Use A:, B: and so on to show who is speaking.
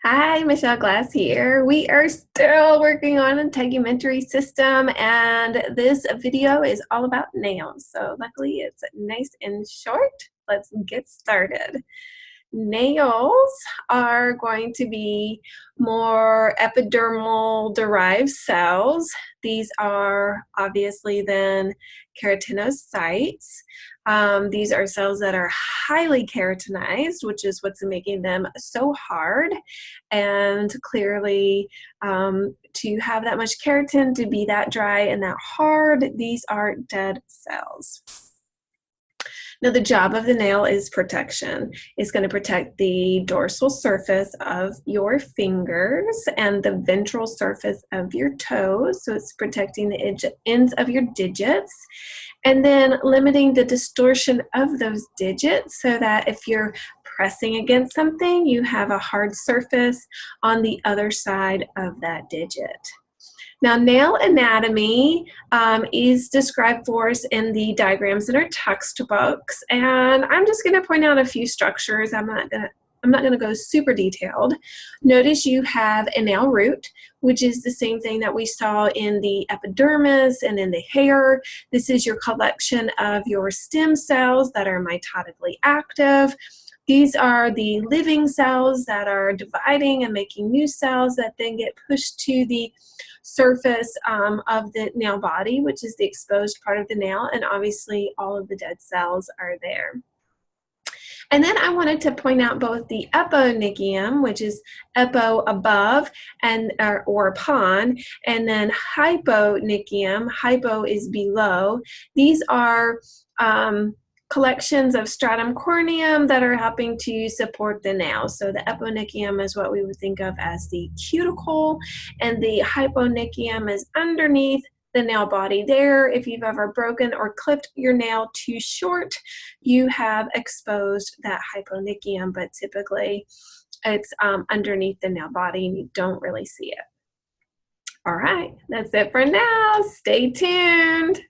A: Hi, Michelle Glass here. We are still working on a tegumentary system, and this video is all about nails. So luckily it's nice and short. Let's get started. Nails are going to be more epidermal derived cells. These are obviously then keratinocytes. These are cells that are highly keratinized, which is what's making them so hard. And clearly, to have that much keratin, to be that dry and that hard, these are dead cells. Now, the job of the nail is protection. It's going to protect the dorsal surface of your fingers and the ventral surface of your toes. So it's protecting the ends of your digits and then limiting the distortion of those digits so that if you're pressing against something, you have a hard surface on the other side of that digit. Now, nail anatomy is described for us in the diagrams in our textbooks, and I'm just going to point out a few structures. I'm not going to go super detailed. Notice you have a nail root, which is the same thing that we saw in the epidermis and in the hair. This is your collection of your stem cells that are mitotically active. These are the living cells that are dividing and making new cells that then get pushed to the surface of the nail body, which is the exposed part of the nail, and obviously all of the dead cells are there. And then I wanted to point out both the eponychium, which is epo above and or upon, and then hyponychium, hypo is below. These are collections of stratum corneum that are helping to support the nail. So the eponychium is what we would think of as the cuticle, and the hyponychium is underneath the nail body there. If you've ever broken or clipped your nail too short, you have exposed that hyponychium, but typically it's underneath the nail body and you don't really see it. All right, that's it for now. Stay tuned.